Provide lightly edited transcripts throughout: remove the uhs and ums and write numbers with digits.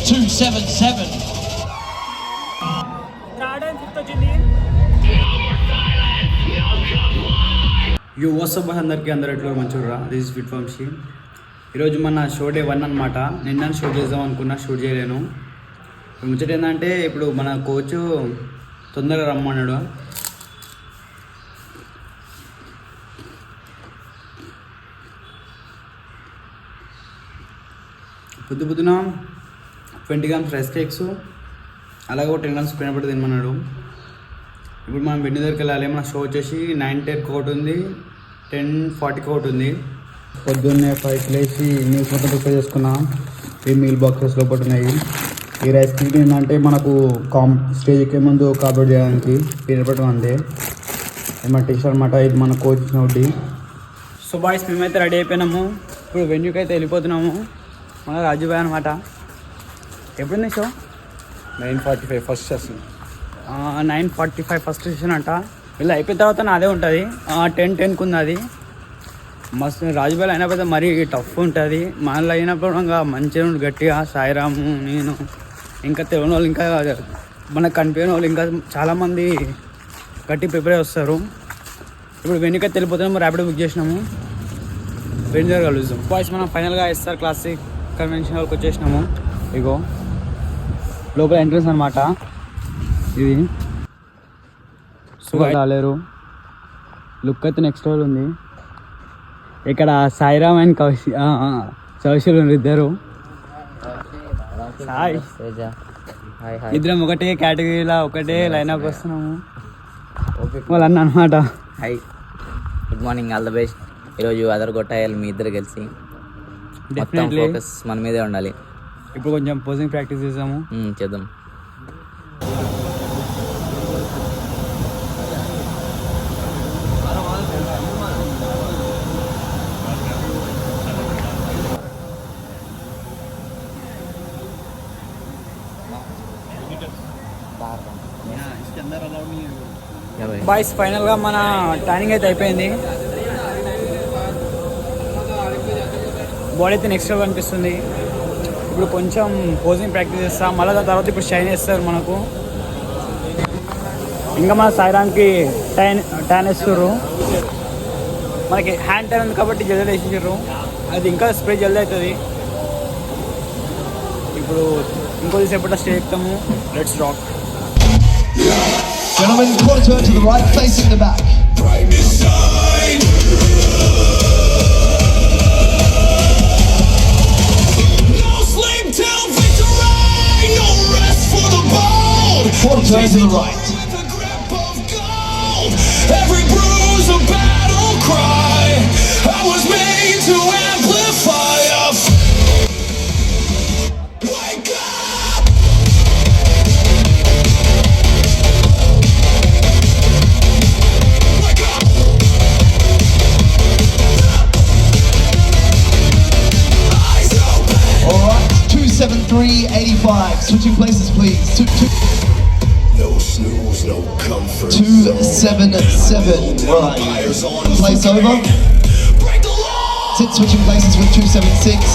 277. You WhatsApp అందరికీ ఎట్లా మంచిగా దిస్ ఇస్ ఫిట్ వంశీ. ఈరోజు మన షో డే 1 అనమాట. నిన్న షూట్ చేద్దాం అనుకున్నా, షూట్ చేయలేను. ముచ్చట ఏంటంటే ఇప్పుడు మన కోచ్ తొందరగా రమ్మన్నాడు. పొద్దున 20 grams రైస్ కేక్స్, అలాగే 10 grams పెనపట్టు తినమన్నాడు. ఇప్పుడు మనం వెండి దగ్గరికి వెళ్ళాలి. మన షో వచ్చేసి 9:10 ఒకటి ఉంది, 10:40 ఒకటి ఉంది. పొద్దున్నే 5కి లేచి న్యూస్ మొత్తం ప్రిపేర్ చేసుకున్నాం. ఈ మీల్ బాక్సెస్ లోపల ఉన్నాయి. ఈ రైస్ కేక్ ఏంటంటే మనకు స్టేజ్ ఎక్కే ముందు అప్లోడ్ చేయడానికి పెనపట్టడం అంతే. మన టీషర్ట్ అనమాట. ఇది మన కోచ్ ఇచ్చిన ఒకటి. సో బాయ్స్, మేమైతే రెడీ అయిపోయినాము. ఇప్పుడు వెన్యూకి అయితే వెళ్ళిపోతున్నాము. మన రాజుబాయ్ అనమాట. ఎప్పుడుంది show? 9:45 first session. 9:45 first session అంట. వీళ్ళు అయిపోయిన తర్వాత నాదే ఉంటుంది. 10:10కు ఉంది అది. మస్తు రాజుబాయ్ అయినప్పుడు మరీ టఫ్ ఉంటుంది. మనలో అయినప్పుడు ఇంకా మంచిగా గట్టిగా సాయిరాము, నేను ఇంకా తెలియని వాళ్ళు, ఇంకా మనకు కనిపించిన వాళ్ళు ఇంకా చాలామంది గట్టి ప్రిపేర్ వస్తారు. ఇప్పుడు వెనుక వెళ్ళిపోతున్నాము. ర్యాపిడో బుక్ చేసినాము. వెంజర్ కలుద్దాం బాయ్స్. మనం ఫైనల్గా ఎస్ఆర్ క్లాసిక్ కన్వెన్షన్ హాల్కి వచ్చేసినాము. ఇగో లోపల ఎంట్రన్స్ అనమాట ఇది. సుగా రాలేరు. లుక్ అయితే నెక్స్ట్ లెవెల్ ఉంది. ఇక్కడ సాయిరామ్ అండ్ కౌశల్ ఇద్దరు. హాయ్. ఇద్దరం ఒకటే కేటగిరీలో ఒకటే లైన్అప్ వస్తున్నాము. వాళ్ళు అన్న అనమాట. Hi, good morning, all the best. ఈరోజు అదర్ కొట్టాయాలి మీ ఇద్దరు కలిసి. మొత్తం ఫోకస్ మన మీదే ఉండాలి. ఇప్పుడు కొంచెం పోజింగ్ ప్రాక్టీస్ చేద్దాము. చేద్దాం. బాయ్స్, ఫైనల్గా మన ట్రైనింగ్ అయితే అయిపోయింది. బాడీ అయితే నెక్స్ట్ లెవెల్ అనిపిస్తుంది. ఇప్పుడు కొంచెం పోజింగ్ ప్రాక్టీస్ చేస్తాం. మళ్ళీ దాని తర్వాత ఇప్పుడు షైన్ చేస్తారు మనకు. ఇంకా మన సాయిరామ్కి ట్యాన్ వేస్తారు. మనకి హ్యాండ్ ట్యాన్ ఉంది కాబట్టి జల్దీ వేసేసారు. అది ఇంకా స్ప్రే జల్దీ అవుతుంది. ఇప్పుడు ఇంకో సేపట్లో స్టే ఎక్కుతాము. Let's rock. Gentlemen, quarter turn to the right, facing the back. No sleep till victory, no rest for the bold. Quarter turn to the right. The grip of gold, every bruise a battle cry. I was made to amplify. Wake up. All right, 273.85. Switching places, please. No snooze, no comfort. 277. Right. Place over. Break the law. Sit. Switching places with 276.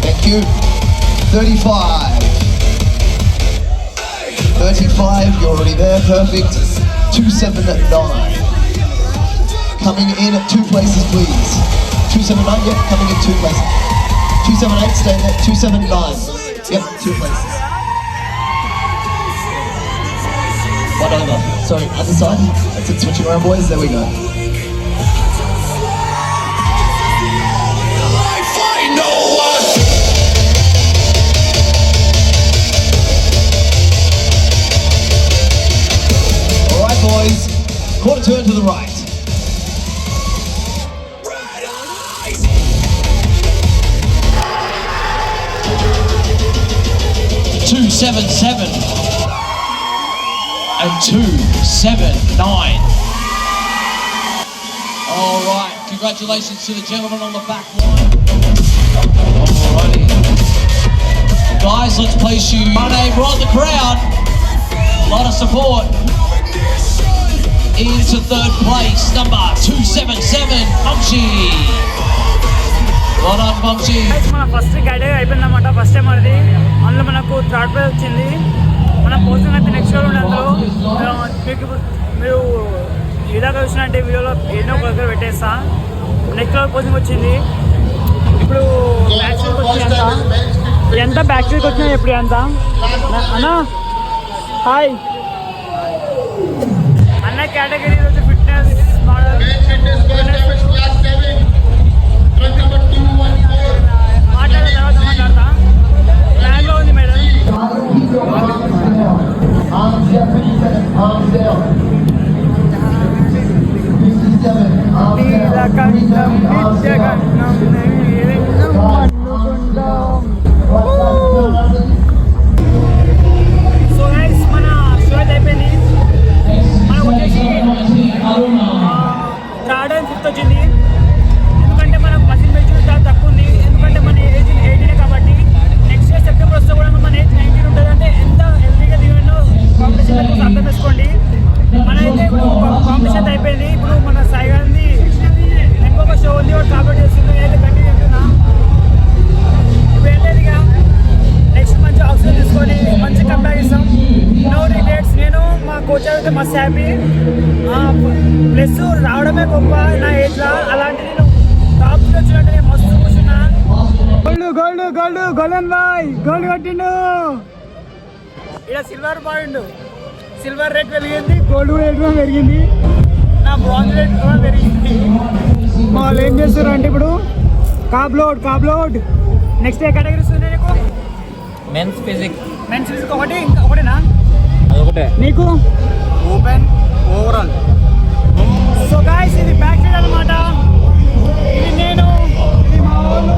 Thank you. 35. 35. You're already there. Perfect. 279. Coming in at 2 places, please. 279. Yep. Coming in 2 places. 278, stay there. 279. Yep, 2 places. One over. Sorry, other side. That's it, switching around, boys. There we go. Alright, boys. Quarter turn to the right. 277 and 279. All right, congratulations to the gentleman on the back line. Alrighty, guys, let's place you. My name, right the crowd. A lot of support. Into third place, number 277, Bumshy. Well done, Bumshy. మన first category అయిపోయిందన్నమాట. First time అది అందులో మనకు third మీకు మీరు ఇదాకా చూసినట్టే వీడియోలో ఎన్నో ఒక దగ్గర పెట్టేస్తా. నెక్స్ట్ లెవెల్ కోచింగ్ వచ్చింది. ఇప్పుడు బ్యాక్ సైడ్కి వచ్చి ఎంత బ్యాక్ సైడ్కి వచ్చినా ఎప్పుడు ఎంత అన్నా హాయ్ అన్న కేటగిరీ వచ్చి ఫిట్నెస్ మోడల్ మాట్లాడిన తర్వాత మాట్లాడతా. బ్యాగ్లో ఉంది మేడం. సో గైస్ మన షో అయితే అయిపోయింది. మనకు వచ్చేసి థర్డ్ అండ్ ఫిఫ్త్ వచ్చింది. ఎందుకంటే మన మసిల్ మెచ్యూరిటీ చాలా తక్కువ ఉంది. ఎందుకంటే మన ఏజ్ 18 కాబట్టి నెక్స్ట్ ఇయర్ సెప్టెంబర్ వస్తే కూడా మన ఏజ్ 19 ఉంటుంది. అంటే ఎంత హెల్తీగా దిగినో కాంపిటీషన్ అర్థం చేసుకోండి. మనైతే ఇప్పుడు కాంపిటీషన్ అయిపోయింది. ఇప్పుడు మన సాయి గారిని ఇంకొక షో ఉంది, వాడు కాంపిట్ చేస్తుంది. అయితే కంటిన్యూ చేస్తున్నా. ఇప్పుడు వెళ్ళేదిగా నెక్స్ట్ మంచి ఆక్సిజన్ తీసుకొని మంచి కంబ్యాక్ ఇస్తాం. No regrets. నేను మా కోచ్ అయితే మస్త్ హ్యాపీ. ప్లస్ రావడమే గొప్ప నా ఏజ్లో. అలాంటి నేను టాప్కి వచ్చినట్టు నేను మస్తు కూర్చున్నా. గోల్డెన్ బాయ్ గోల్డ్ కట్టిండు. ఇక్కడ సిల్వర్ పాయింట్ సిల్వర్ రేట్ పెరిగింది, గోల్డ్ రేట్ కూడా పెరిగింది, నా బ్రాంజ్ రేట్ కూడా పెరిగింది. మా వాళ్ళు ఏం చేస్తారు అంటే ఇప్పుడు కాబ్లోడ్ నెక్స్ట్ ఏ కేటగిరీ వస్తుంది నీకు? మెన్స్ ఫిజిక్ ఒకటి ఇంకా ఒకటేనా? అదొకటే. నీకు ఓపెన్ ఓవరాల్. సో గాయ్స్ ఇది బ్యాక్ సైడ్ అనమాట. ఇది నేను ఇది మా వాళ్ళు.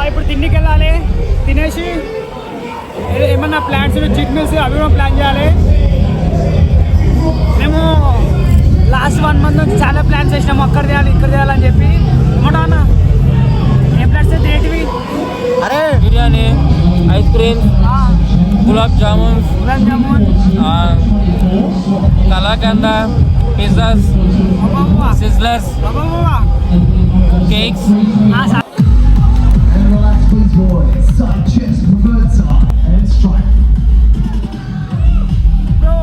ఇప్పుడు తిండికి వెళ్ళాలి. తినేసి ఏమన్నా ప్లాన్స్ చీట్ మీల్స్ అవి కూడా ప్లాన్ చేయాలి. మేము లాస్ట్ 1 month నుంచి చాలా ప్లాన్స్ చేసినాము. అక్కడ చేయాలి ఇక్కడ చేయాలని చెప్పి. ఏమంటా అన్న ఏ ప్లాన్స్ అయితే ఏంటివి? అరే biryani, ice cream, gulab jamun, kalakand, pizzas, sizzlers, cakes. And relax, please, boys. Side chest, reversa, and strike. Bro.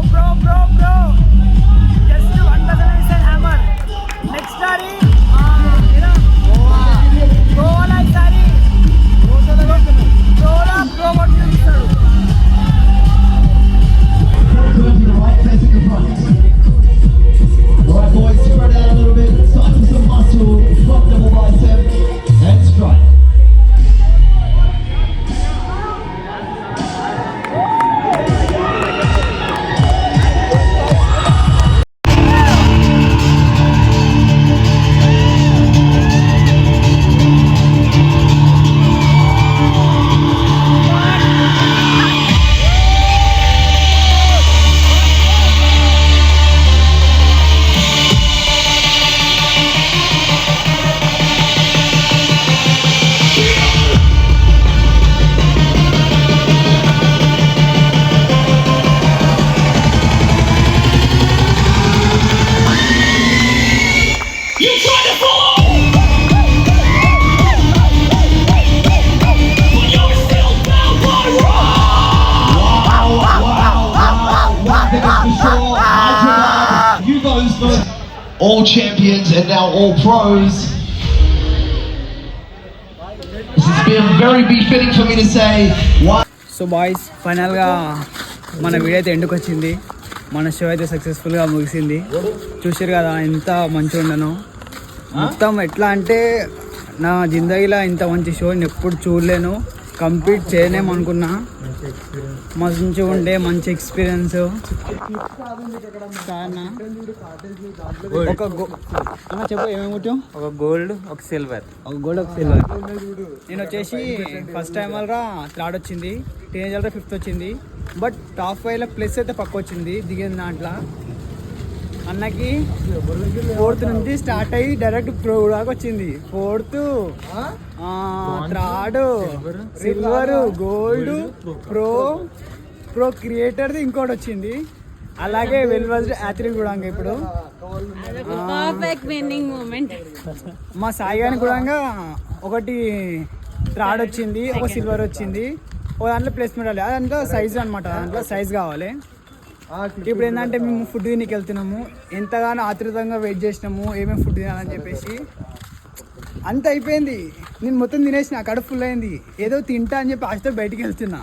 Just 1,000 hammer. Next story. Goa like sari. Bro, what you do? Turn to the right, facing the front. Alright, boys, spread out a little bit. Start with some muscle, front double bicep, and strike. You tried to follow, but you're still bound by One thing is for sure, Hyderabad, you guys know all champions and now all pros. This has been very befitting for me to say, why? So boys ఫైనల్గా మన video అయితే ఎండుకు వచ్చింది. మన show అయితే సక్సెస్ఫుల్గా ముగిసింది. చూసారు కదా ఎంత మంచిగా ఉండను. మొత్తం ఎట్లా అంటే నా జిందగీలో ఇంత మంచి షోని ఎప్పుడు చూడలేను. కంప్లీట్ చేయలేమనుకున్నా. మంచిగా ఉండే మంచి ఎక్స్పీరియన్స్. చెప్పు ఏమేమి కొట్టాం? ఒక గోల్డ్, ఒక సిల్వర్. నేను వచ్చేసి ఫస్ట్ టైం వల్ల థర్డ్ వచ్చింది, టీనేజ్ వల్ల 5th వచ్చింది. బట్ టాప్ 5లో ప్లస్ అయితే పక్క వచ్చింది దిగిన దాంట్లో. అన్నకి 4th నుంచి స్టార్ట్ అయ్యి డైరెక్ట్ ప్రో దాకా వచ్చింది. 4th, 3rd, silver, gold, pro క్రియేటర్ది ఇంకోటి వచ్చింది. అలాగే వెల్ వాజ్డ్ యాత్రిక్ కూడా ఇప్పుడు పర్ఫెక్ట్ విన్నింగ్ మూమెంట్. మా సాయి గారికి కూడా ఒకటి 3rd వచ్చింది, ఒక సిల్వర్ వచ్చింది, ఒక దాంట్లో ప్లేస్మెంట్ అవ్వాలి. దాంట్లో సైజ్ అనమాట, దాంట్లో సైజ్ కావాలి. ఇప్పుడు ఏంటంటే మేము ఫుడ్ తినకి వెళ్తున్నాము, ఎంతగానో ఆతృతంగా వెయిట్ చేసినాము ఏమేమి ఫుడ్ తినాలని చెప్పేసి. అంత అయిపోయింది, నేను మొత్తం తినేసిన, కడుపు ఫుల్ అయింది. ఏదో తింటా అని చెప్పి ఆశతో బయటికి వెళ్తున్నా.